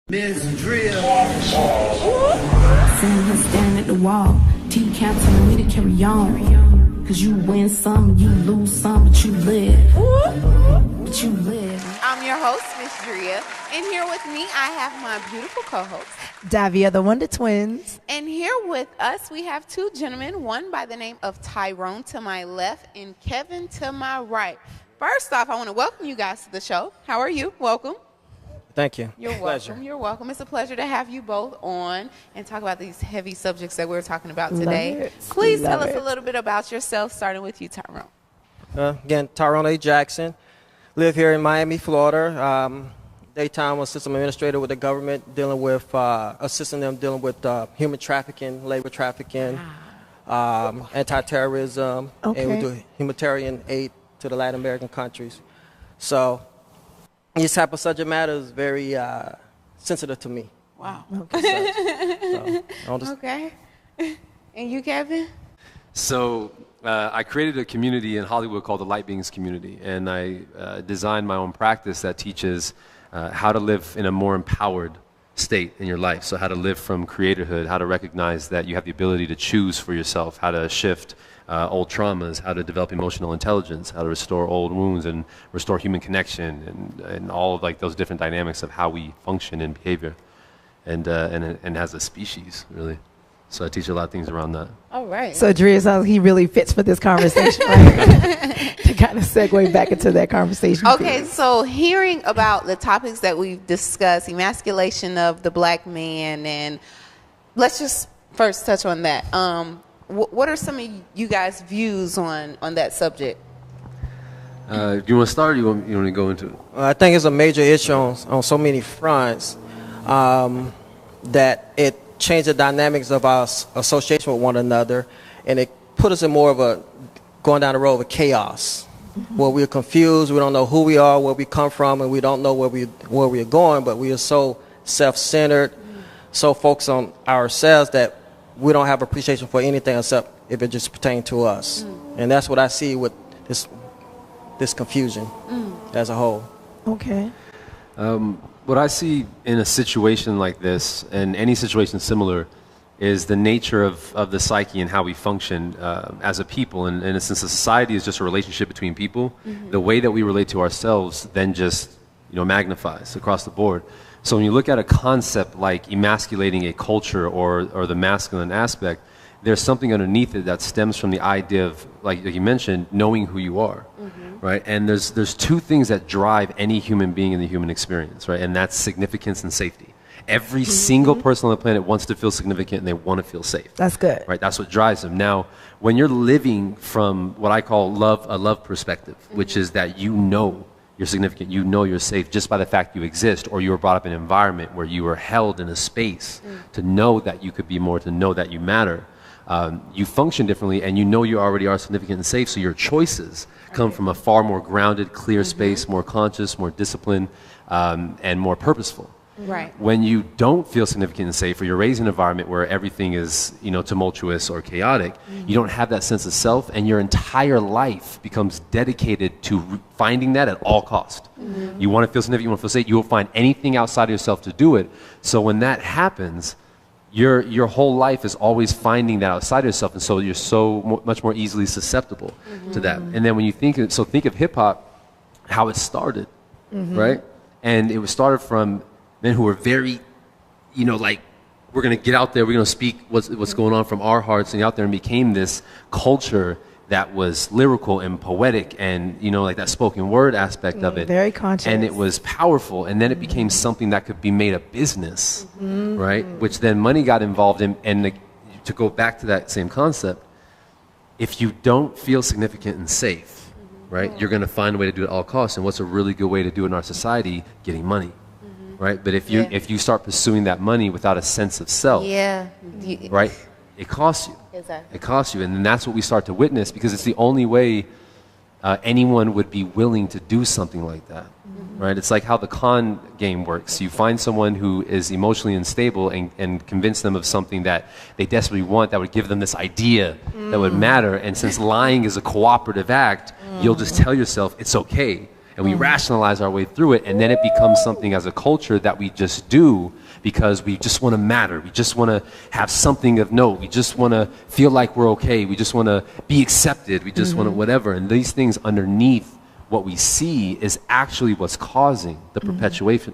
Miss Dria. Seeing her staring at the wall. T-Cap telling me to carry on. Cause you win some, you lose some, but you live. But you live. I'm your host, Miss Dria. And here with me, I have my beautiful co-host, Davia, the Wonder Twins. And here with us, we have two gentlemen, one by the name of Tyrone to my left and Kevin to my right. First off, I want to welcome you guys to the show. How are you? Welcome. Thank you. You're welcome. You're welcome. It's a pleasure to have you both on and talk about these heavy subjects that we're talking about today. Please tell us a little bit about yourself, starting with you, Tyrone. Again, Tyrone A. Jackson. Live here in Miami, Florida. Daytime assistant administrator with the government, dealing with, assisting them dealing with human trafficking, labor trafficking, anti-terrorism, and we do humanitarian aid to the Latin American countries. So this type of subject matter is very sensitive to me. Wow. Okay. And you, Kevin? So I created a community in Hollywood called the Light Beings Community, and I designed my own practice that teaches how to live in a more empowered state in your life. So how to live from creatorhood, how to recognize that you have the ability to choose for yourself, how to shift old traumas, how to develop emotional intelligence, how to restore old wounds and restore human connection, and all of like those different dynamics of how we function in behavior and as a species, really. So I teach a lot of things around that. All right. So Dria sounds he really fits for this conversation, right? To kind of segue back into that conversation. Okay, so hearing about the topics that we've discussed, emasculation of the black man, and let's just first touch on that. What are some of you guys' views on that subject? Do you want to start or you want to go into it? I think it's a major issue on so many fronts that it changed the dynamics of our association with one another, and it put us in more of a going down the road of chaos, where we're confused, we don't know who we are, where we come from, and we don't know where we're going, but we are so self-centered, so focused on ourselves that we don't have appreciation for anything except if it just pertains to us. And that's what I see with this confusion as a whole. Okay. What I see in a situation like this, and any situation similar, is the nature of the psyche and how we function as a people. And since a society is just a relationship between people, the way that we relate to ourselves then just magnifies across the board. So when you look at a concept like emasculating a culture or the masculine aspect, there's something underneath it that stems from the idea of, like you mentioned, knowing who you are, right? And there's two things that drive any human being in the human experience, right? And that's significance and safety. Every single person on the planet wants to feel significant and they want to feel safe. That's good. Right? That's what drives them. Now, when you're living from what I call a love perspective, which is that you're significant, you're safe just by the fact you exist, or you were brought up in an environment where you were held in a space to know that you could be more, to know that you matter. You function differently, and you already are significant and safe, so your choices come from a far more grounded, clear space, more conscious, more disciplined, and more purposeful. Right. When you don't feel significant and safe, or you're raised in an environment where everything is, tumultuous or chaotic, you don't have that sense of self, and your entire life becomes dedicated to finding that at all cost. You want to feel significant, you want to feel safe, you will find anything outside of yourself to do it. So when that happens, your whole life is always finding that outside of yourself, and so you're much more easily susceptible to that. And then when you think of hip-hop, how it started, right? And it was started from men who were very, like, we're going to get out there, we're going to speak what's going on from our hearts, and out there, and became this culture that was lyrical and poetic and, like that spoken word aspect of it. Very conscious. And it was powerful, and then it became something that could be made a business, right? Which then money got involved in, and to go back to that same concept, if you don't feel significant and safe, right, you're going to find a way to do it at all costs. And what's a really good way to do it in our society? Getting money. Right, but if you start pursuing that money without a sense of self, right, it costs you. Exactly. It costs you, and then that's what we start to witness, because it's the only way anyone would be willing to do something like that. Right, it's like how the con game works. You find someone who is emotionally unstable and convince them of something that they desperately want, that would give them this idea that would matter. And since lying is a cooperative act, you'll just tell yourself it's okay. and we rationalize our way through it, and then it becomes something as a culture that we just do because we just want to matter. We just want to have something of note. We just want to feel like we're okay. We just want to be accepted. We just want to whatever. And these things underneath what we see is actually what's causing the perpetuation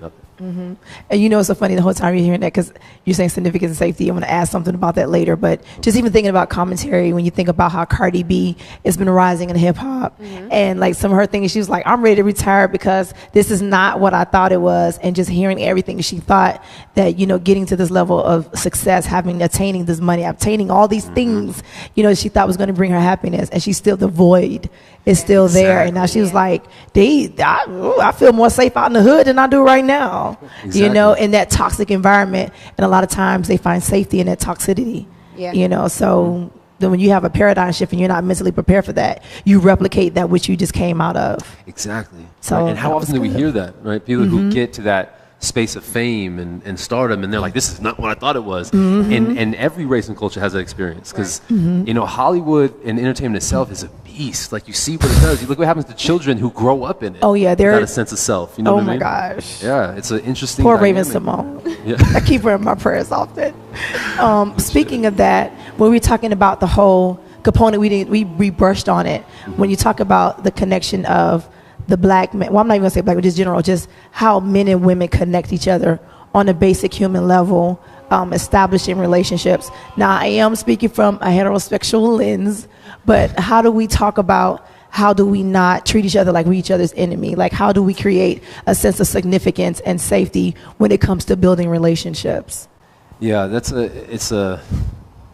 of it. And you know, it's so funny the whole time you're hearing that, because you're saying significance and safety. I'm going to ask something about that later, but just even thinking about commentary, when you think about how Cardi B has been rising in hip hop, and like some of her things, she was like, I'm ready to retire because this is not what I thought it was. And just hearing everything, she thought that, you know, getting to this level of success, attaining this money, obtaining all these things, you know, she thought was going to bring her happiness, and she's still, the void is still there. And now she was like, I feel more safe out in the hood than I do right now. You know, in that toxic environment. And a lot of times they find safety in that toxicity. You know, so then when you have a paradigm shift and you're not mentally prepared for that, you replicate that which you just came out of. Exactly. So and how often do we hear that, right? People who get to that space of fame and stardom, and they're like, this is not what I thought it was. And every race and culture has that experience, because you know, Hollywood and entertainment itself is a beast. Like, you see what it does. You look what happens to children who grow up in it. Oh yeah, they're without a sense of self. You know what I mean? Oh my gosh. Yeah, it's an interesting Poor dynamic. Raven Simone. I keep her in my prayers often. Speaking of that, when we're talking about the whole component, we brushed on it. When you talk about the connection of the black men, well, I'm not even gonna say black, but just general, just how men and women connect each other on a basic human level, establishing relationships. Now, I am speaking from a heterosexual lens, but how do we talk about, how do we not treat each other like we're each other's enemy? Like, how do we create a sense of significance and safety when it comes to building relationships? Yeah, it's an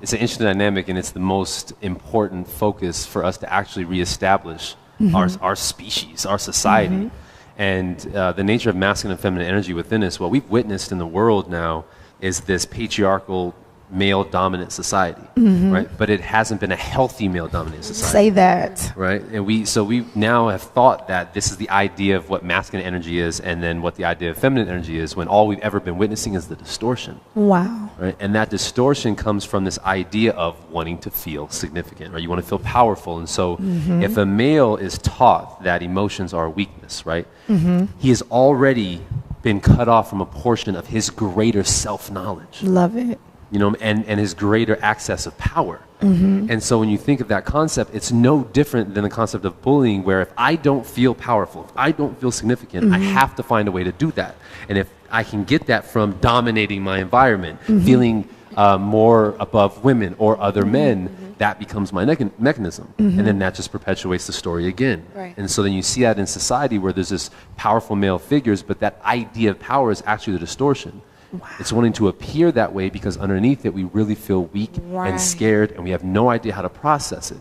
interesting dynamic, and it's the most important focus for us to actually reestablish our species, our society. And the nature of masculine and feminine energy within us, what we've witnessed in the world now is this patriarchal, male-dominant society, right? But it hasn't been a healthy male-dominant society. Say that. Right? And we now have thought that this is the idea of what masculine energy is, and then what the idea of feminine energy is, when all we've ever been witnessing is the distortion. Wow. Right? And that distortion comes from this idea of wanting to feel significant, right? You want to feel powerful. And so if a male is taught that emotions are a weakness, right? He has already been cut off from a portion of his greater self-knowledge. Love it. You know, and his greater access of power. And so when you think of that concept, it's no different than the concept of bullying, where if I don't feel powerful, if I don't feel significant, I have to find a way to do that. And if I can get that from dominating my environment, feeling more above women or other men, that becomes my mechanism. And then that just perpetuates the story again. Right. And so then you see that in society, where there's this powerful male figures, but that idea of power is actually the distortion. Wow. It's wanting to appear that way because underneath it we really feel weak and scared, and we have no idea how to process it.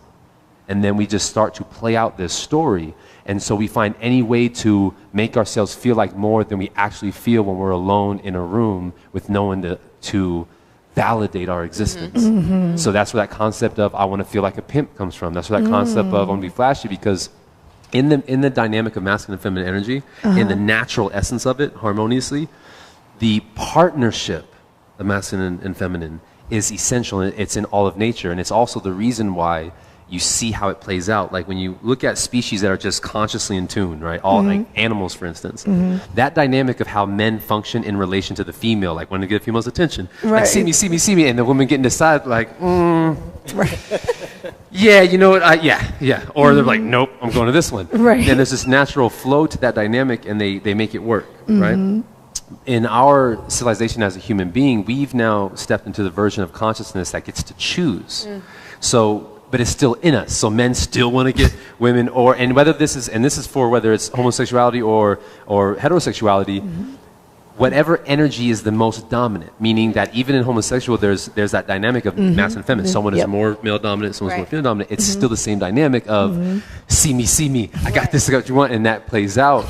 And then we just start to play out this story. And so we find any way to make ourselves feel like more than we actually feel when we're alone in a room with no one to validate our existence. So that's where that concept of I want to feel like a pimp comes from. That's where that concept of I want to be flashy, because in the dynamic of masculine and feminine energy, in the natural essence of it, harmoniously, the partnership of masculine and feminine is essential. It's in all of nature, and it's also the reason why you see how it plays out. Like when you look at species that are just consciously in tune, right? All like animals, for instance, that dynamic of how men function in relation to the female, like when they get a female's attention, like see me, and the woman getting decide like, yeah, you know what, yeah, or they're like, nope, I'm going to this one. Right. And there's this natural flow to that dynamic, and they make it work, right? In our civilization as a human being, we've now stepped into the version of consciousness that gets to choose. So, but it's still in us. So men still want to get women, and whether this is for whether it's homosexuality or heterosexuality, whatever energy is the most dominant, meaning that even in homosexual, there's that dynamic of masculine and feminine. Someone is more male dominant, someone's more female dominant. It's still the same dynamic of see me, I got this, I got what you want, and that plays out.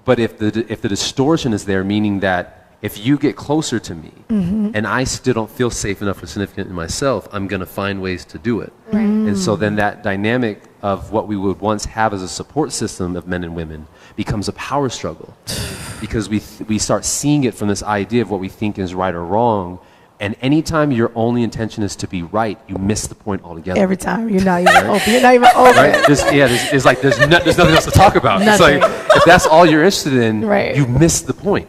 But if the distortion is there, meaning that if you get closer to me and I still don't feel safe enough or significant in myself, I'm going to find ways to do it. And so then that dynamic of what we would once have as a support system of men and women becomes a power struggle, because we start seeing it from this idea of what we think is right or wrong, And anytime your only intention is to be right, you miss the point altogether. Every time you're not even open. You're not even open. Right? There's nothing else to talk about. It's Nothing. like if that's all you're interested in, Right. you miss the point.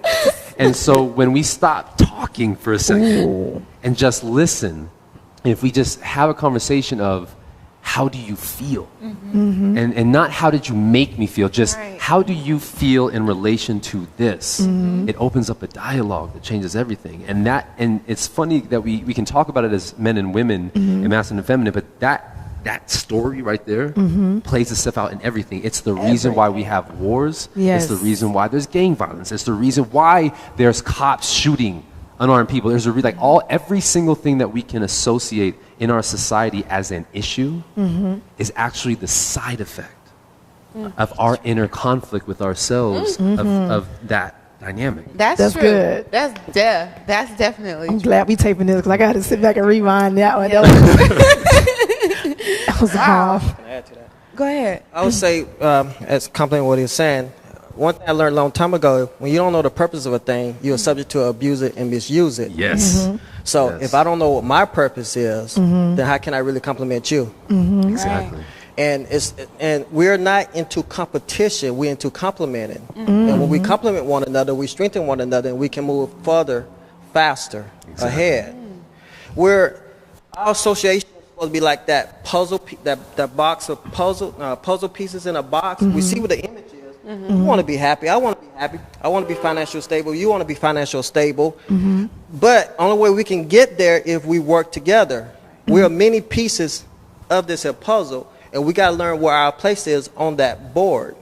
And so when we stop talking for a second and just listen, if we just have a conversation of how do you feel, and not how did you make me feel, just how do you feel in relation to this? It opens up a dialogue that changes everything. And it's funny that we can talk about it as men and women, and masculine and feminine, but that story right there plays itself out in everything. It's the reason why we have wars. Yes. It's the reason why there's gang violence. It's the reason why there's cops shooting unarmed people. There's every single thing that we can associate in our society as an issue is actually the side effect of our inner conflict with ourselves of that dynamic. That's true. good. That's definitely I'm true. glad we taping this because I got to sit back and rewind that one. That was hard. Can I add to that? Go ahead. I would say, as complementing what he was saying, one thing I learned a long time ago, when you don't know the purpose of a thing, you're subject to abuse it and misuse it. Yes. So Yes. if I don't know what my purpose is, then how can I really compliment you? Exactly. And we're not into competition, we're into complementing. And when we complement one another, we strengthen one another, and we can move further, faster, ahead. Our association is supposed to be like that puzzle, that box of puzzle pieces in a box. We see what the image is. You want to be happy. I want to be happy. I want to be financially stable. You want to be financially stable. But only way we can get there if we work together. We are many pieces of this here puzzle, and we got to learn where our place is on that board.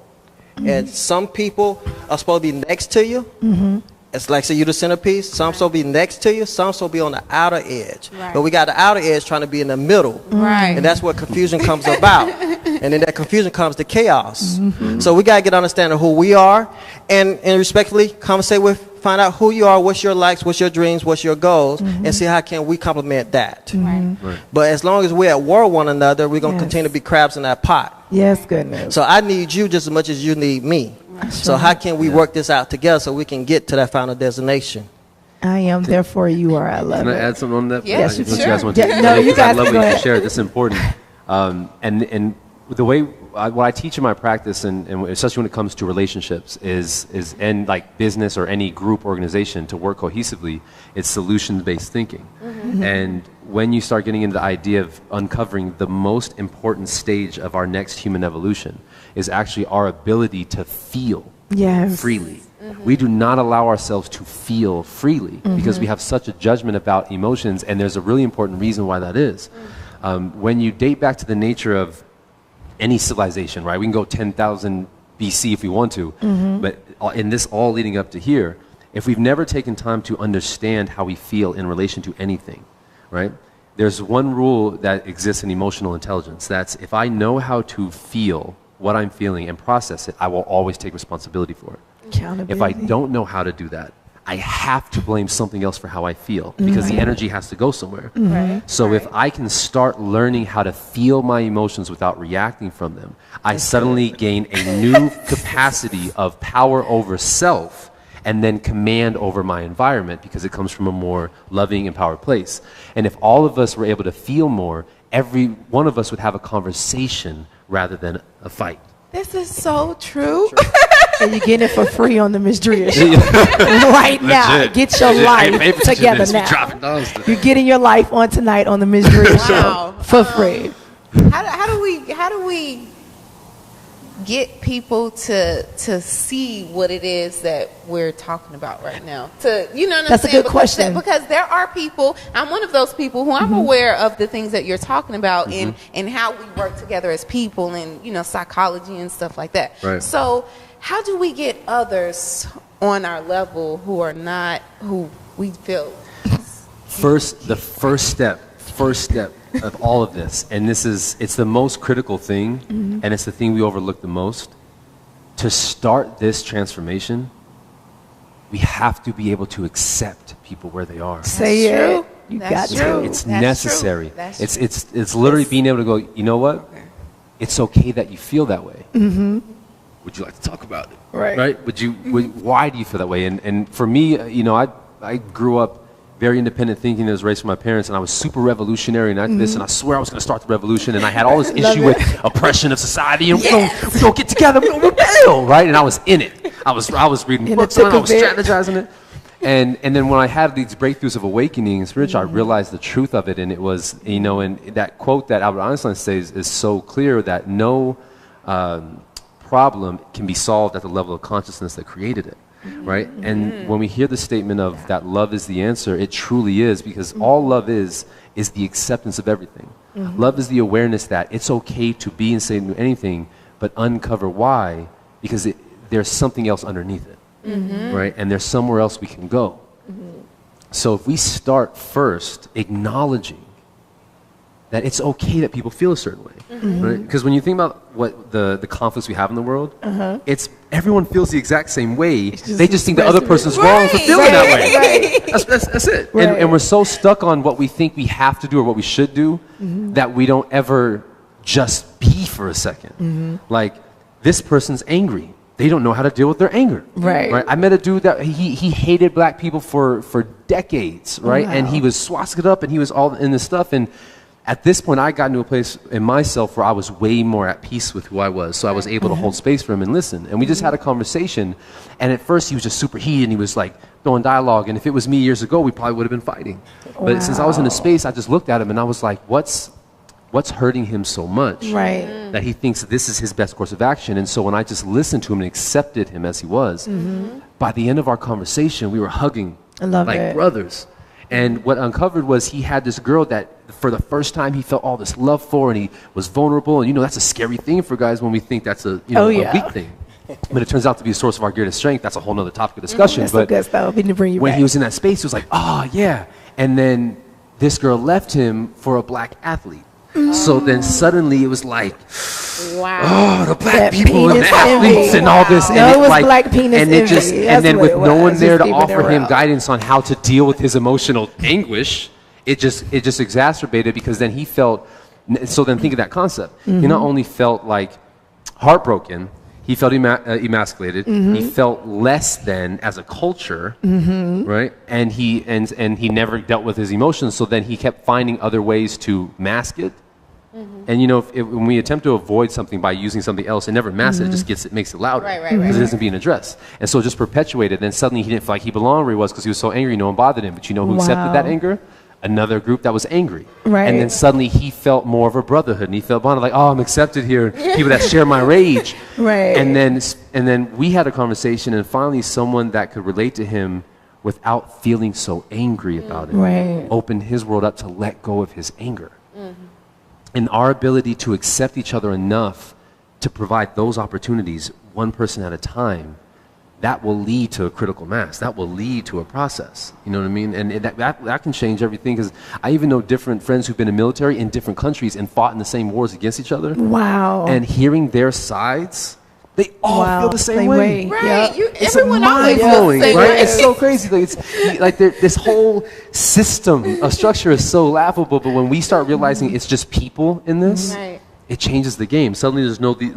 And some people are supposed to be next to you. It's like, say, you're the centerpiece. Some supposed to be next to you. Some supposed to be on the outer edge. Right. But we got the outer edge trying to be in the middle. Right. And that's where confusion comes about. And then that confusion comes to chaos. So we got to get understanding of who we are and respectfully conversate with, find out who you are, what's your likes, what's your dreams, what's your goals, and see how can we complement that. Right. But as long as we're at war with one another, we're going to Yes. continue to be crabs in that pot. Yes, goodness. So I need you just as much as you need me. So how can we work this out together so we can get to that final destination? I am, therefore you are. I love Can I it. add something on that? Yes, Unless sure. you guys want Yeah, to. no, you Because guys I love go what you ahead. shared. That's important. And the way what I teach in my practice, and especially when it comes to relationships, is and like business or any group organization to work cohesively, it's solutions-based thinking. And when you start getting into the idea of uncovering the most important stage of our next human evolution is actually our ability to feel Yes. freely. We do not allow ourselves to feel freely because we have such a judgment about emotions, and there's a really important reason why that is. When you date back to the nature of any civilization, right? We can go 10,000 BC if we want to, but in this all leading up to here, if we've never taken time to understand how we feel in relation to anything, right? There's one rule that exists in emotional intelligence. That's if I know how to feel what I'm feeling and process it, I will always take responsibility for it. Accountability. If I don't know how to do that, I have to blame something else for how I feel because the energy has to go somewhere. So if I can start learning how to feel my emotions without reacting from them, I suddenly gain a new capacity of power over self and then command over my environment because it comes from a more loving, empowered place. And if all of us were able to feel more, every one of us would have a conversation rather than a fight. This is so true. And you're getting it for free on the Miss Dria show. Right now. Legit. Get your Legit. life Hey, pay together attention to this. We now. dropping those today. You're getting your life on tonight on the Miss Dria Wow. show for free. How do we get people to see what it is that we're talking about right now? To you know what I'm That's a saying? good question. Because there are people. I'm one of those people who I'm aware of the things that you're talking about and how we work together as people and psychology and stuff like that. Right. So how do we get others on our level who are not who we feel? The first step of all of this, and it's the most critical thing, and it's the thing we overlook the most. To start this transformation, we have to be able to accept people where they are. Say That's it. true. You That's got true. to. It's That's necessary. true. That's It's literally being able to go, you know what? It's okay that you feel that way. Would you like to talk about it? Right. Right? Why do you feel that way? And for me, I grew up very independent thinking that was raised from my parents, and I was super revolutionary and this, and I swear I was going to start the revolution, and I had all this issue with oppression of society, and we don't get together, we don't rebel, right? And I was in it. I was reading books on it, I was strategizing it. And then when I had these breakthroughs of awakening in spiritual, I realized the truth of it, and it was, and that quote that Albert Einstein says is so clear, that no problem can be solved at the level of consciousness that created it, right? And when we hear the statement of that love is the answer, it truly is, because all love is the acceptance of everything. Love is the awareness that it's okay to be and say anything, but uncover why, because there's something else underneath it. Right? And there's somewhere else we can go. So if we start first acknowledging that it's okay that people feel a certain way, right? Because when you think about what the conflicts we have in the world, it's everyone feels the exact same way. They just think the other person's wrong for feeling that way. That's it. Right. And we're so stuck on what we think we have to do or what we should do that we don't ever just be for a second. Like, this person's angry. They don't know how to deal with their anger. Right. I met a dude that he hated black people for decades, right? And he was swastika up and he was all in this stuff. And at this point, I got into a place in myself where I was way more at peace with who I was. So I was able to hold space for him and listen. And we just had a conversation. And at first, he was just super heated and he was like throwing dialogue. And if it was me years ago, we probably would have been fighting. But since I was in a space, I just looked at him and I was like, what's hurting him so much that he thinks this is his best course of action? And so when I just listened to him and accepted him as he was, by the end of our conversation, we were hugging like brothers. And what uncovered was he had this girl that for the first time he felt all this love for, and he was vulnerable. And that's a scary thing for guys when we think that's a a weak thing. But it turns out to be a source of our greatest strength. That's a whole nother topic of discussion. That's so good stuff. We need to bring you when back. he was in that space, he was like, oh yeah. And then this girl left him for a black athlete. So then suddenly it was like, oh, the black That people and the penis athletes envy. and all this. No, And it was like, black penis and it just, envy. and That's then what with it no one was. there Just to keeping it offer him real. guidance on how to deal with his emotional anguish, it just exacerbated, because then he felt, so then think of that concept. He not only felt like heartbroken, he felt emasculated. He felt less than as a culture, right? And he never dealt with his emotions. So then he kept finding other ways to mask it. And when we attempt to avoid something by using something else, it never masks it. It just makes it louder because it isn't being addressed. And so it just perpetuated. Then suddenly he didn't feel like he belonged where he was because he was so angry. No one bothered him. But you know who accepted that anger? Another group that was angry. And then suddenly he felt more of a brotherhood, and he felt bonded, like, oh, I'm accepted here. People that share my rage. And then we had a conversation, and finally someone that could relate to him without feeling so angry about it opened his world up to let go of his anger. And our ability to accept each other enough to provide those opportunities, one person at a time, that will lead to a critical mass. That will lead to a process. You know what I mean? And that can change everything, because I even know different friends who've been in the military in different countries and fought in the same wars against each other. And hearing their sides, they all feel the same way. Right. It's everyone always mind-blowing, feels the same right? way. It's so crazy. Like this whole system of structure is so laughable, but when we start realizing it's just people in this, it changes the game. Suddenly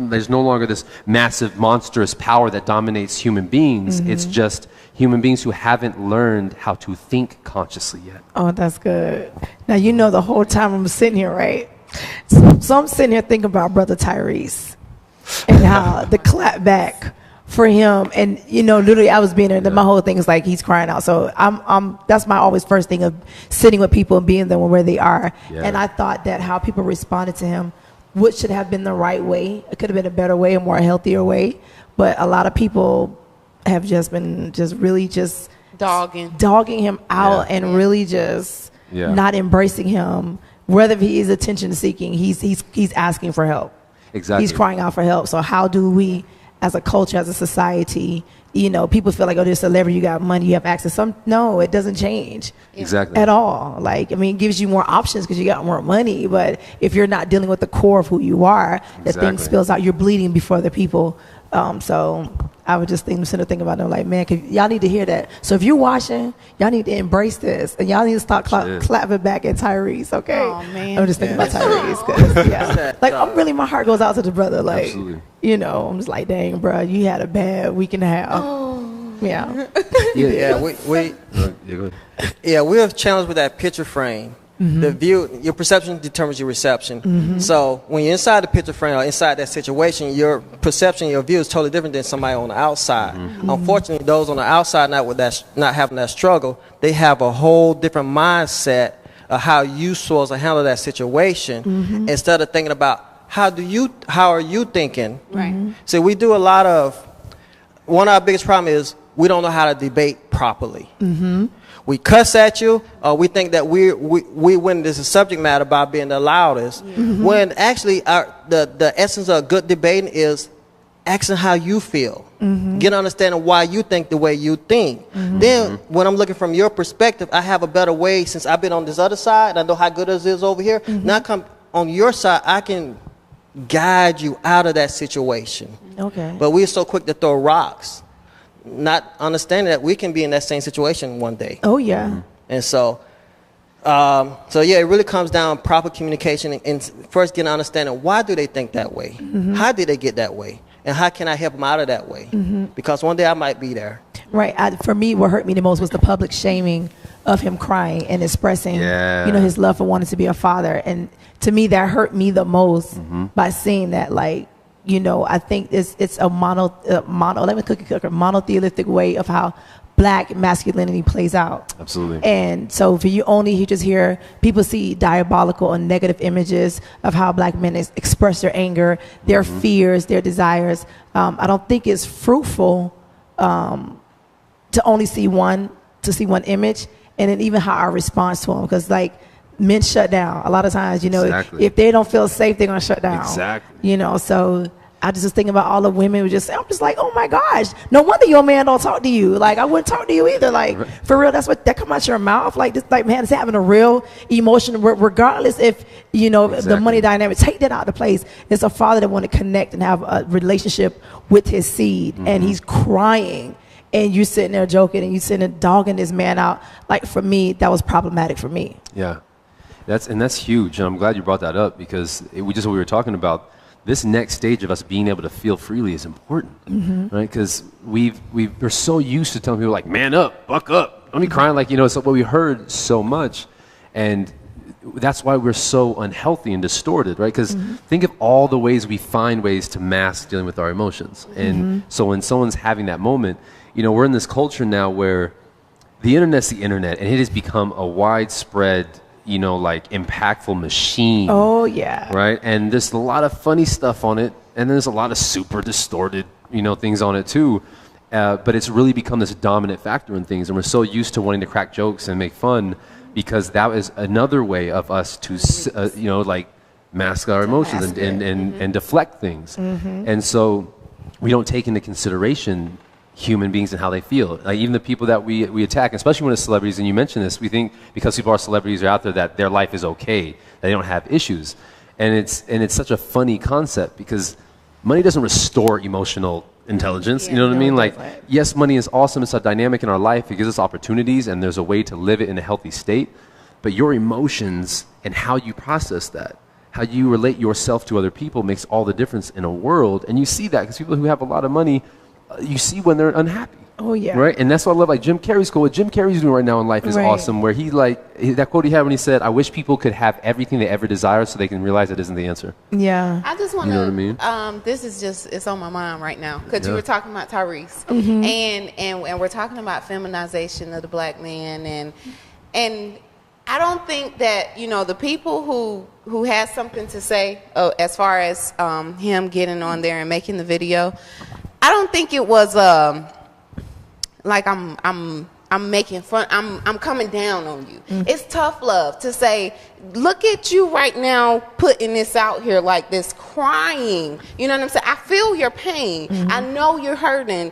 there's no longer this massive, monstrous power that dominates human beings. It's just human beings who haven't learned how to think consciously yet. Oh, that's good. Now, the whole time I'm sitting here, right? So I'm sitting here thinking about Brother Tyrese and how the clap back for him. And, literally I was being there. My whole thing is like he's crying out. So that's my always first thing of sitting with people and being there where they are. And I thought that how people responded to him, what should have been the right way. It could have been a better way, a more healthier way. But a lot of people have just been really dogging him out and really just not embracing him. Whether he is attention seeking, he's asking for help. Exactly. He's crying out for help. So how do we, as a culture, as a society, people feel like, oh, this celebrity, you got money, you have access. No, it doesn't change. Exactly. At all. It gives you more options because you got more money. But if you're not dealing with the core of who you are, the thing spills out. You're bleeding before the people. So I would just think about them like, man, y'all need to hear that. So if you're watching, y'all need to embrace this, and y'all need to start clapping back at Tyrese. Okay. Oh man. I'm just thinking about Tyrese. 'Cause, I'm really, my heart goes out to the brother. Like, Absolutely. I'm just like, dang, bro, you had a bad week and a half. Yeah. Yeah, Go ahead. yeah, we have challenged with that picture frame. The view, your perception determines your reception. So when you're inside the picture frame or inside that situation, your perception, your view is totally different than somebody on the outside. Unfortunately, those on the outside, not having that struggle, they have a whole different mindset of how you supposed to handle that situation instead of thinking about how are you thinking. Right. So we do a lot of, one of our biggest problems is we don't know how to debate properly. We cuss at you, or we think that we win this subject matter by being the loudest. When actually the essence of good debating is asking how you feel, get understanding why you think the way you think. Then when I'm looking from your perspective, I have a better way, since I've been on this other side and I know how good it is over here. Now I come on your side, I can guide you out of that situation. Okay. But we're so quick to throw rocks, not understanding that we can be in that same situation one day. Oh yeah. And so yeah, it really comes down proper communication and first getting understanding why do they think that way? How did they get that way? And how can I help them out of that way? Because one day I might be there. Right. For me, what hurt me the most was the public shaming of him crying and expressing, his love for wanting to be a father. And to me, that hurt me the most by seeing that, like, I think it's a monotheistic way of how black masculinity plays out. Absolutely. And so for you just hear people see diabolical or negative images of how black men express their anger, their fears, their desires. I don't think it's fruitful to only see one image, and then even how our response to them, because like men shut down a lot of times. If they don't feel safe, they're gonna shut down. Exactly. So I just was thinking about all the women who I'm just like, oh my gosh, no wonder your man don't talk to you. Like, I wouldn't talk to you either. Like, for real, that come out your mouth. Like, this, like, man, is having a real emotion, regardless if, the money dynamic. Take that out of place. It's a father that want to connect and have a relationship with his seed, and he's crying, and you sitting there joking, and you sitting there dogging this man out. Like, for me, that was problematic for me. Yeah, that's huge, and I'm glad you brought that up, because we were talking about. This next stage of us being able to feel freely is important, right? Because we're so used to telling people like, man up, buck up. Don't be crying, like, it's what we heard so much. And that's why we're so unhealthy and distorted, right? Because think of all the ways we find ways to mask dealing with our emotions. And so when someone's having that moment, we're in this culture now where the internet's the internet, and it has become a widespread impactful machine. Oh yeah. Right. And there's a lot of funny stuff on it, and there's a lot of super distorted, things on it too. But it's really become this dominant factor in things, and we're so used to wanting to crack jokes and make fun, because that is another way of us to, mask our emotions and deflect things. And so we don't take into consideration human beings and how they feel. Like, even the people that we attack, especially when it's celebrities, and you mentioned this, we think because people are celebrities are out there that their life is okay, that they don't have issues. And it's such a funny concept, because money doesn't restore emotional intelligence. You know what I mean? Like, yes, money is awesome. It's a dynamic in our life. It gives us opportunities, and there's a way to live it in a healthy state. But your emotions and how you process that, how you relate yourself to other people, makes all the difference in a world. And you see that because people who have a lot of money, you see when they're unhappy. Oh yeah. Right. And that's what I love. Like Jim Carrey's cool. What Jim Carrey's doing right now in life is awesome. Where that quote he had when he said, "I wish people could have everything they ever desire, so they can realize it isn't the answer." Yeah. I just want to. You know what I mean? This is it's on my mind right now, because you were talking about Tyrese, and we're talking about feminization of the black man, and I don't think that the people who has something to say as far as him getting on there and making the video. I don't think it was like I'm making fun. I'm coming down on you. It's tough love to say, look at you right now putting this out here like this, crying. You know what I'm saying? I feel your pain. I know you're hurting.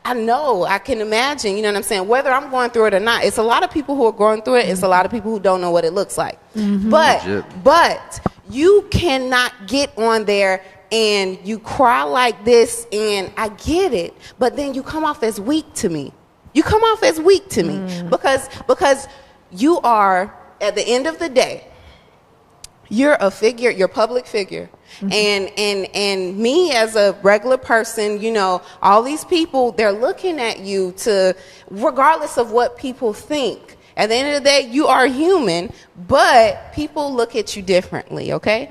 I can imagine, you know what I'm saying, whether I'm going through it or not. It's a lot of people who are going through it. It's a lot of people who don't know what it looks like. But you cannot get on there and you cry like this, and I get it, but then you come off as weak to me. Because you are, at the end of the day, you're a figure, you're a public figure. And me as a regular person, you know, all these people, they're looking at you to, regardless of what people think. At the end of the day, you are human, but people look at you differently, okay?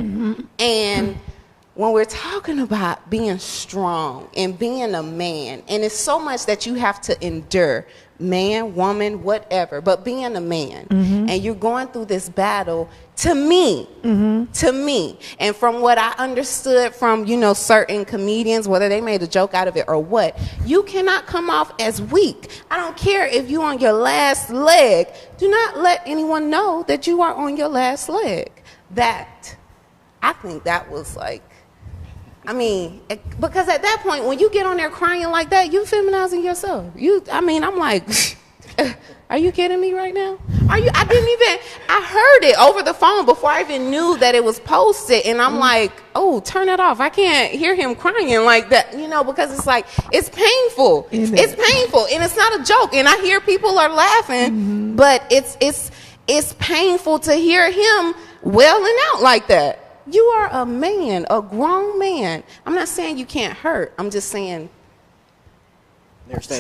And when we're talking about being strong and being a man, and it's so much that you have to endure, man, woman, whatever, but being a man, and you're going through this battle, to me, and from what I understood from, you know, certain comedians, whether they made a joke out of it or what, you cannot come off as weak. I don't care if you're on your last leg. Do not let anyone know that you are on your last leg. I think that was like, I mean, because at that point, when you get on there crying like that, you feminizing yourself. I'm like, are you kidding me right now? I heard it over the phone before I even knew that it was posted. And I'm like, oh, turn it off. I can't hear him crying like that, you know, because it's like, it's painful. It's painful. And it's not a joke. And I hear people are laughing, but it's painful to hear him wailing out like that. You are a man, a grown man. I'm not saying you can't hurt. I'm just saying.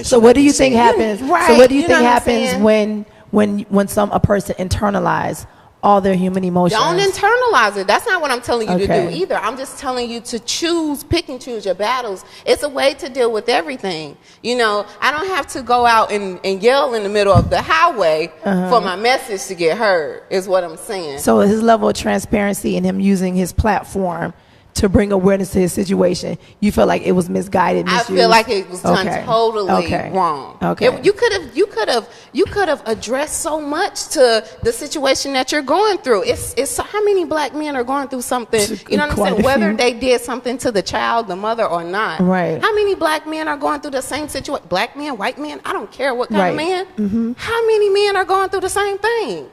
So what do you think happens? Right, so what do you think know what I'm happens saying? when a person internalize all their human emotions? Don't internalize it. That's not what I'm telling you to Okay. do either. I'm just telling you to pick and choose your battles. It's a way to deal with everything. You know, I don't have to go out and yell in the middle of the highway for my message to get heard, is what I'm saying. So his level of transparency and him using his platform to bring awareness to his situation, you feel like it was misguided, I misused? feel like it was done totally Okay. wrong. Okay. You could have addressed so much to the situation that you're going through. It's how many black men are going through something, you know what I'm Quite saying? a Whether few. they did something to the child, the mother, or not. Right. How many black men are going through the same situation? Black men, white men, I don't care what kind of Right. man. How many men are going through the same thing?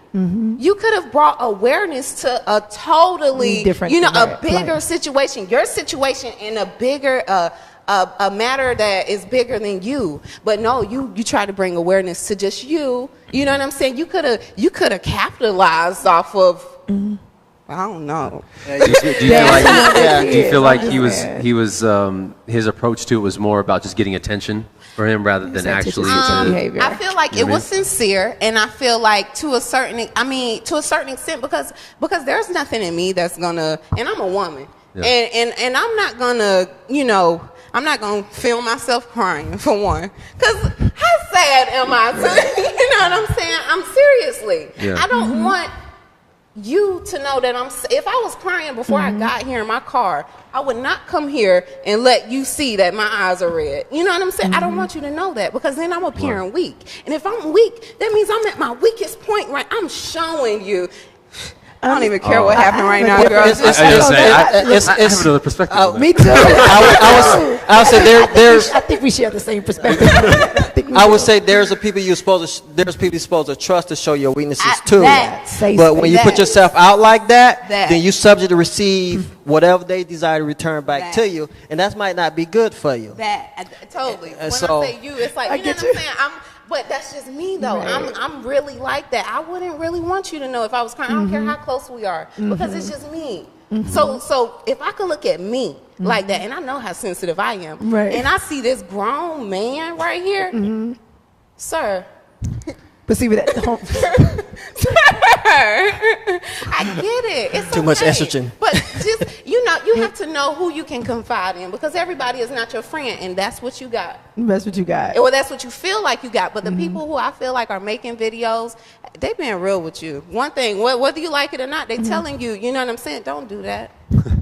You could have brought awareness to a totally Different, you know, a right, bigger right. situation, your situation in a bigger a matter that is bigger than you. But no, you try to bring awareness to just you. You know what I'm saying? You could have capitalized off of I don't know. Do you feel like he was his approach to it was more about just getting attention for him rather than actually behavior. I feel like it was sincere, and I feel like to a certain extent, because there's nothing in me that's gonna, and I'm a woman, and I'm not gonna, you know, I'm not gonna film myself crying for one, because how sad am I? You know what I'm saying? I'm seriously. I don't want you to know that if I was crying before I got here in my car, I would not come here and let you see that my eyes are red. You know what I'm saying? I don't want you to know that, because then I'm appearing weak. And if I'm weak, that means I'm at my weakest point, right? I'm showing you. I don't even care what happened right now, girl. I have another perspective. Me too. I would say there's. I think we share the same perspective. I would say there's people you're supposed to trust to show your weaknesses too. But when you put yourself out like that, then you're subject to receive whatever they desire to return back to you, and that might not be good for you. Totally. When so, I say you, it's like, you know what I'm saying? But that's just me, though. Right. I'm really like that. I wouldn't really want you to know if I was crying. I don't care how close we are, because it's just me. So if I could look at me like that, and I know how sensitive I am, and I see this grown man right here, sir. But see, with that, I get it. It's too much estrogen. But just, you know, you have to know who you can confide in, because everybody is not your friend, and that's what you got. That's what you got. Or that's what you feel like you got. But the people who I feel like are making videos, they being real with you. One thing, whether you like it or not, they telling you, you know what I'm saying? Don't do that.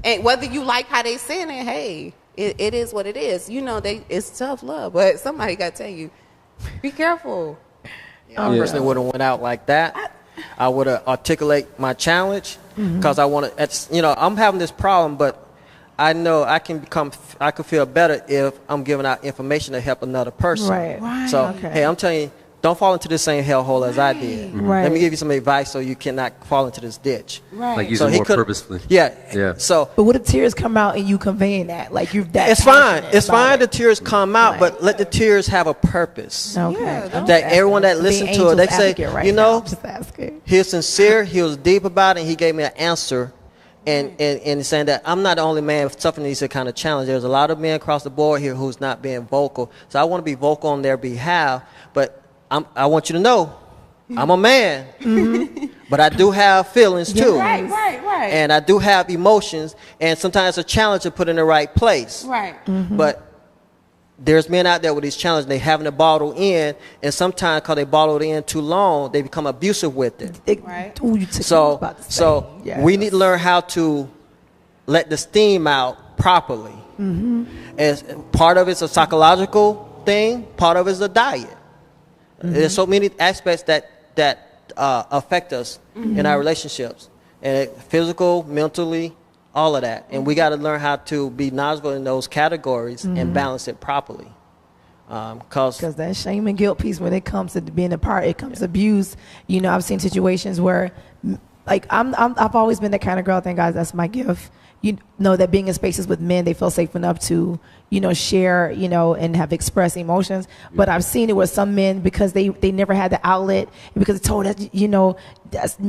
And whether you like how they saying it, hey, it is what it is. You know, it's tough love, but somebody got to tell you, be careful. I personally would have went out like that. I would have articulate my challenge, because I want to. You know, I'm having this problem, but I know I could feel better if I'm giving out information to help another person. Right. So hey, I'm telling you, don't fall into the same hellhole as I did. Let me give you some advice so you cannot fall into this ditch. Like use it more purposefully. Yeah. So, but what if tears come out and you conveying that, like you've that? It's fine. It's fine. The tears come out, but let the tears have a purpose. Okay. That everyone that listens to it, they say, you know, just asking. he was sincere. He was deep about it. And he gave me an answer and saying that I'm not the only man suffering these kind of challenges. There's a lot of men across the board here who's not being vocal. So I want to be vocal on their behalf, but I want you to know I'm a man, but I do have feelings too. Right. And I do have emotions, and sometimes it's a challenge to put in the right place. Right. But there's men out there with these challenges, they having to bottle in, and sometimes because they bottled in too long, they become abusive with it. Right. So we need to learn how to let the steam out properly. As part of it's a psychological thing, part of it's a diet. There's so many aspects that affect us in our relationships, and physical, mentally, all of that. And we got to learn how to be knowledgeable in those categories and balance it properly. Because that shame and guilt piece, when it comes to being a part, it comes abuse. You know, I've seen situations where, like, I've always been that kind of girl. Thank God, that's my gift. You know, that being in spaces with men, they feel safe enough to, you know, share, you know, and have expressed emotions. But I've seen it with some men, because they never had the outlet, and because it's told that, you know,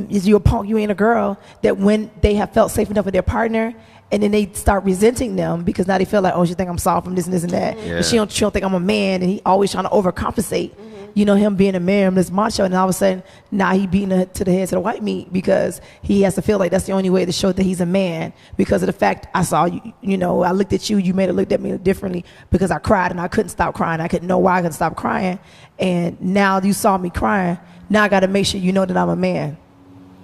you a punk, you ain't a girl, that when they have felt safe enough with their partner, and then they start resenting them because now they feel like, oh, she think I'm soft from this and this and that. And she don't think I'm a man, and he always trying to overcompensate. You know, him being a man, this macho, and all of a sudden now he beating her to the head to the white meat, because he has to feel like that's the only way to show that he's a man, because of the fact I saw you, you know, I looked at you, you made it look at me differently because I cried and I couldn't stop crying. I couldn't know why I couldn't stop crying. And now you saw me crying. Now I got to make sure you know that I'm a man.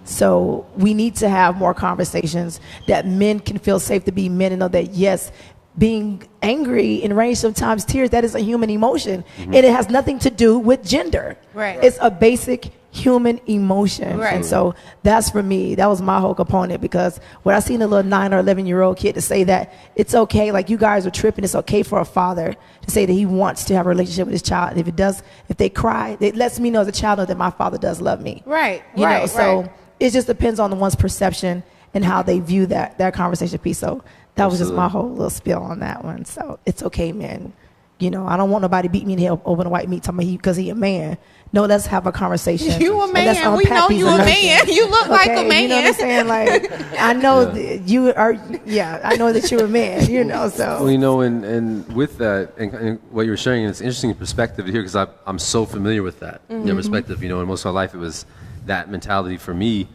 So we need to have more conversations that men can feel safe to be men, and know that, yes, being angry and rage, sometimes tears, that is a human emotion. And it has nothing to do with gender. Right. It's a basic human emotion. Right. And so that's, for me, that was my whole component, because when I seen a little 9 or 11-year-old kid to say that it's okay, like, you guys are tripping, it's okay for a father to say that he wants to have a relationship with his child. And if they cry, it lets me know as a child that my father does love me. Right. You know, so it just depends on one's perception and how they view that conversation piece. So that was just my whole little spiel on that one. So it's okay, man. You know, I don't want nobody beat me in the head over the white meat talking about because he a man. No, let's have a conversation. You a man. We know you a man. You look like a man. You know what I'm saying? Like, I know that you are. Yeah, I know that you're a man. You know, so. Well, you know, and with that, and what you're sharing, it's interesting perspective to hear, because I'm so familiar with that perspective. You know, and most of my life it was that mentality for me.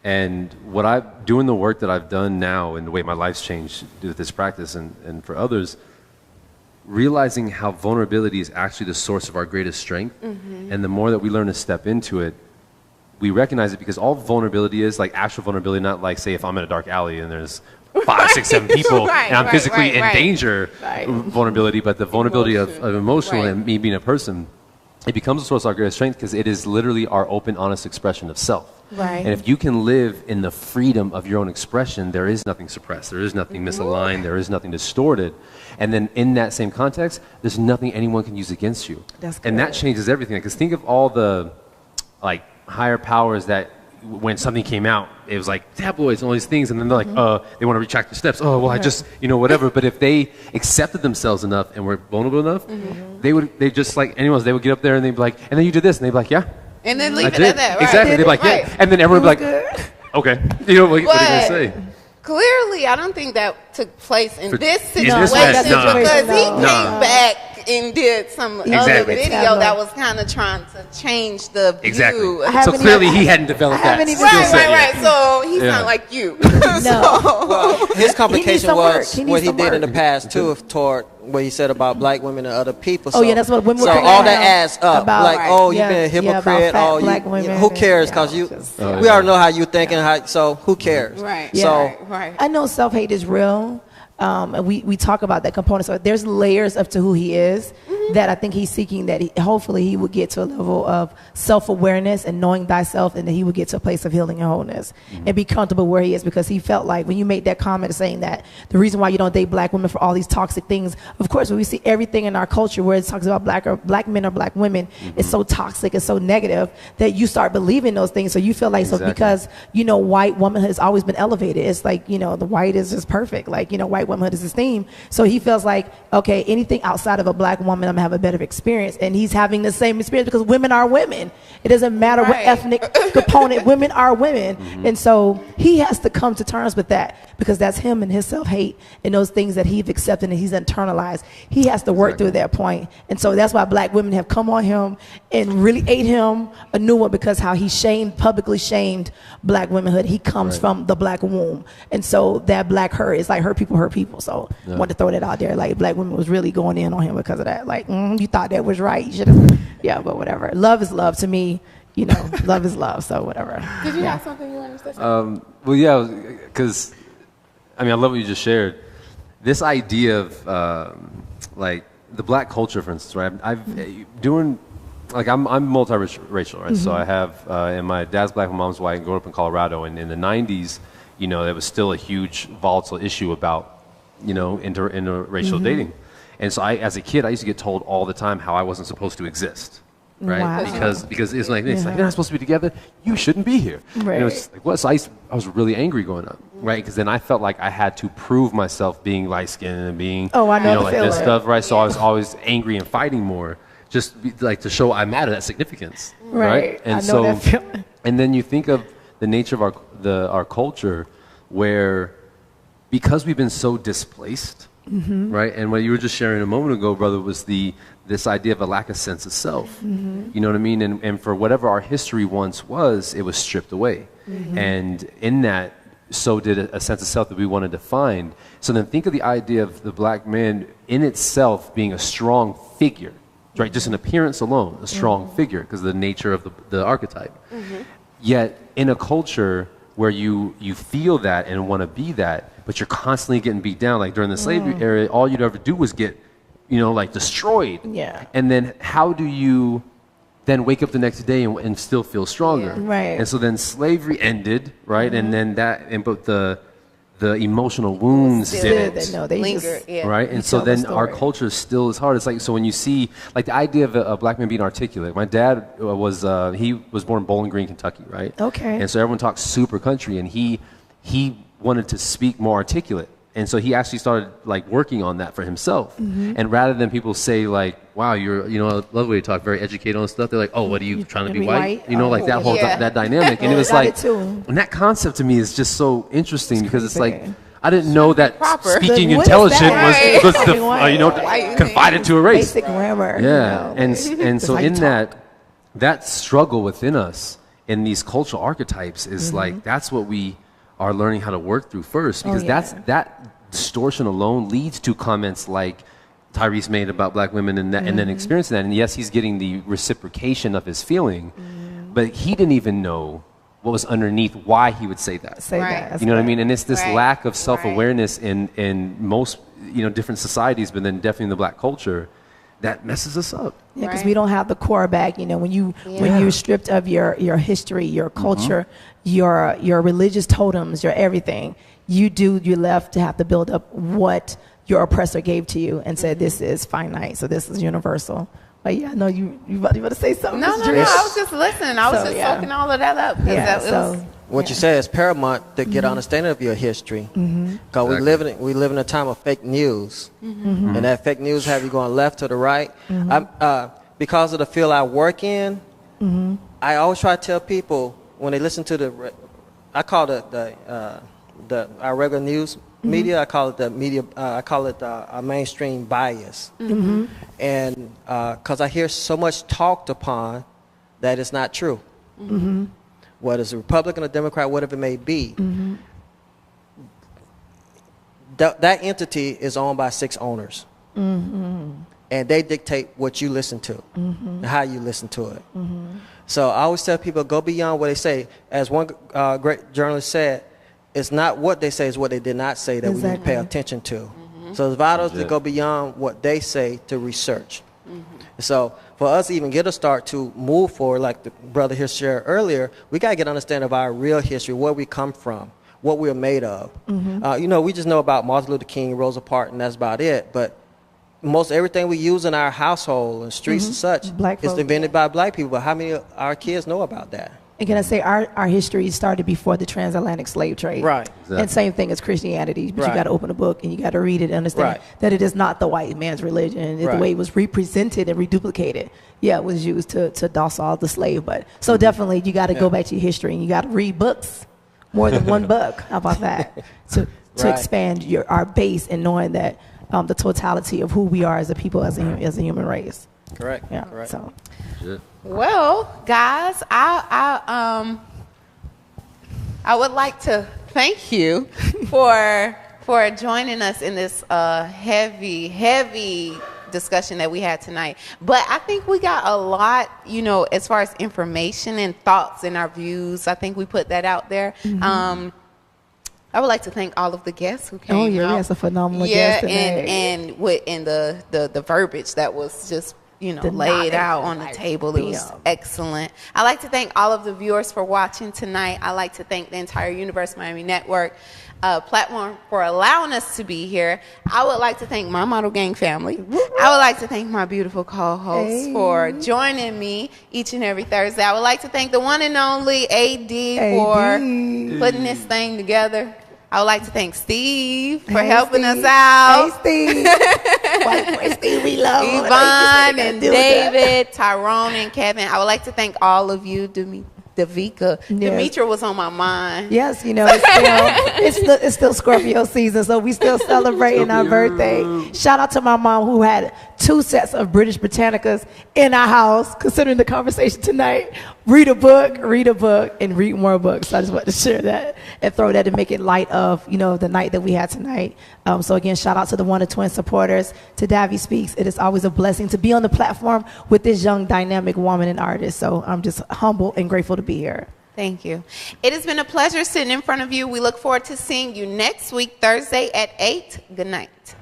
And what I'm doing, the work that I've done now, and the way my life's changed with this practice, and for others, realizing how vulnerability is actually the source of our greatest strength. And the more that we learn to step into it, we recognize it, because all vulnerability is, like, actual vulnerability, not like, say, if I'm in a dark alley and there's 5, 6, 7 people and I'm physically in danger, vulnerability, but the vulnerability of emotional and me being a person, it becomes a source of our greatest strength, because it is literally our open, honest expression of self. And if you can live in the freedom of your own expression, there is nothing suppressed, there is nothing misaligned, there is nothing distorted. And then in that same context, there's nothing anyone can use against you. And that changes everything. Because think of all the, like, higher powers that when something came out, it was like tabloids and all these things, and then they're like, they want to retract their steps. Oh, well, I just, you know, whatever. But if they accepted themselves enough and were vulnerable enough, they just, like anyone else, they would get up there and they'd be like, and then you did this, and they'd be like, yeah. And then leave it at that, right? Exactly. They'd be like, yeah. And then everyone would be like, okay. You know, what are you going to say? Clearly, I don't think that took place in this situation, because he came back and did some other video that was kind of trying to change the view. So clearly he hadn't developed that skill set yet. So he's not like you. Well, his complication was what he did in the past too, toward what he said about black women and other people. So, that's what women were. So all that adds up. About, like, you've been a hypocrite. Black women, who cares? Because we already know how you think, and how. So who cares? Right. So I know self-hate is real. And we talk about that component. So there's layers up to who he is that I think he's seeking, that hopefully he would get to a level of self-awareness and knowing thyself, and that he would get to a place of healing and wholeness and be comfortable where he is, because he felt like when you made that comment saying that the reason why you don't date black women for all these toxic things, of course, when we see everything in our culture where it talks about black men or black women, it's so toxic, it's so negative that you start believing those things. So you feel like, so because, you know, white womanhood has always been elevated. It's like, you know, the white is just perfect. Like, you know, white womanhood is esteemed. So he feels like, okay, anything outside of a black woman, them have a better experience. And he's having the same experience because women are women. It doesn't matter what ethnic component, women are women. And so he has to come to terms with that because that's him and his self-hate and those things that he's accepted and he's internalized. He has to work through that point. And so that's why black women have come on him and really ate him a new one because how he publicly shamed black womanhood. He comes from the black womb. And so that black hurt is like hurt people. So I wanted to throw that out there. Like black women was really going in on him because of that. Like, you thought that was right. You should have, but whatever. Love is love to me. Love is love. So whatever. Did you have something you wanted to say? Well, yeah, because, I love what you just shared. This idea of, like, the black culture, for instance, right? I'm multiracial, right? So I have, and my dad's black, my mom's white, and grew up in Colorado. And in the 90s, there was still a huge volatile issue about, interracial dating. And so as a kid, I used to get told all the time how I wasn't supposed to exist. Right, wow. because it's like you're not supposed to be together. You shouldn't be here. Right. And it was like what? So I was really angry growing up, right? Because then I felt like I had to prove myself being light skinned and being like this stuff, right? So I was always angry and fighting more, just like to show I matter, that significance, right? And I know that feeling. And then you think of the nature of our culture, where because we've been so displaced, right? And what you were just sharing a moment ago, brother, was this idea of a lack of sense of self. You know what I mean? And for whatever our history once was, it was stripped away. And in that, so did a sense of self that we wanted to find. So then think of the idea of the black man in itself being a strong figure, right? Just in appearance alone, a strong figure because of the nature of the archetype. Yet in a culture where you feel that and want to be that, but you're constantly getting beat down, like during the slavery era, all you'd ever do was get like destroyed. Yeah. And then how do you then wake up the next day and still feel stronger? Yeah. Right. And so then slavery ended, right? And then but the emotional wounds didn't. They linger. Right? And so then our culture still is hard. It's like, so when you see, like the idea of a black man being articulate, my dad he was born in Bowling Green, Kentucky, right? Okay. And so everyone talks super country, and he wanted to speak more articulate. And so he actually started like working on that for himself. And rather than people say like, wow, I love the way you talk, very educated on stuff. They're like, oh, what are you trying to be white? Like that whole that dynamic. And it was like, and that concept to me is just so interesting because it's like, I didn't know that speaking intelligent was confided to a race. Basic grammar. Yeah. And so in that struggle within us in these cultural archetypes is like, that's what we are learning how to work through first, because that distortion alone leads to comments like Tyrese made about black women and then experiencing that. And yes, he's getting the reciprocation of his feeling, but he didn't even know what was underneath why he would say that. You know what I mean? And it's this lack of self-awareness in most different societies, but then definitely in the black culture, that messes us up. Yeah, because we don't have the core back. When you're stripped of your history, your culture, your religious totems, your everything, you're left to have to build up what your oppressor gave to you and said this is finite, so this is universal. But yeah, no, you about to say something. No, I was just listening. I was just soaking all of that up. What you said is paramount to get understanding of your history. Because we live in a time of fake news. And that fake news have you going left to the right. Because of the field I work in, I always try to tell people when they listen to I call it our regular news media, I call it the media, I call it a mainstream bias. And because I hear so much talked upon that it's not true. Whether it's a Republican or Democrat, whatever it may be, that entity is owned by 6 owners. And they dictate what you listen to and how you listen to it. So I always tell people, go beyond what they say. As one great journalist said, it's not what they say, it's what they did not say that we need to pay attention to. So it's vital to go beyond what they say to research. So for us to even get a start to move forward, like the brother here shared earlier, we got to get an understanding of our real history, where we come from, what we're made of. We just know about Martin Luther King, Rosa Parks, and that's about it. But most everything we use in our household and streets and such is invented by black people. But how many of our kids know about that? And can I say our history started before the transatlantic slave trade. Right. Exactly. And same thing as Christianity. But Right. you got to open a book and you got to read it and understand Right. that it is not the white man's religion. The Right. way it was represented and reduplicated. Yeah, it was used to docile the slave. But so definitely you got to go back to your history and you got to read books, more than one book. How about that? To Right. expand our base and knowing that the totality of who we are as a people, as a human race. Correct. Yeah. Correct. So. Shit. Well, guys, I would like to thank you for joining us in this heavy discussion that we had tonight. But I think we got a lot, as far as information and thoughts and our views. I think we put that out there. I would like to thank all of the guests who came. Oh yeah, out. we had some phenomenal guests today. and the verbiage that was just laid knowledge out and on the like, table. It was bam. excellent. I'd like to thank all of the viewers for watching tonight. I'd like to thank the entire Universe Miami Network platform for allowing us to be here. I would like to thank my Model Gang family. I would like to thank my beautiful co-hosts for joining me each and every Thursday. I would like to thank the one and only AD for putting this thing together. I would like to thank Steve for helping us out. Hey, Steve. White boy Steve, we love him. Yvonne and David, Tyrone and Kevin. I would like to thank all of you, Davika. Yes. Demetra was on my mind. Yes, it's still Scorpio season, so we still celebrating our birthday. Shout out to my mom who had 2 sets of British Britannicas in our house. Considering the conversation tonight, read a book, and read more books. So I just wanted to share that and throw that to make it light of the night that we had tonight. So again, shout out to the Wonder Twin supporters, to Davy Speaks. It is always a blessing to be on the platform with this young, dynamic woman and artist. So I'm just humble and grateful to be here. Thank you. It has been a pleasure sitting in front of you. We look forward to seeing you next week, Thursday at 8. Good night.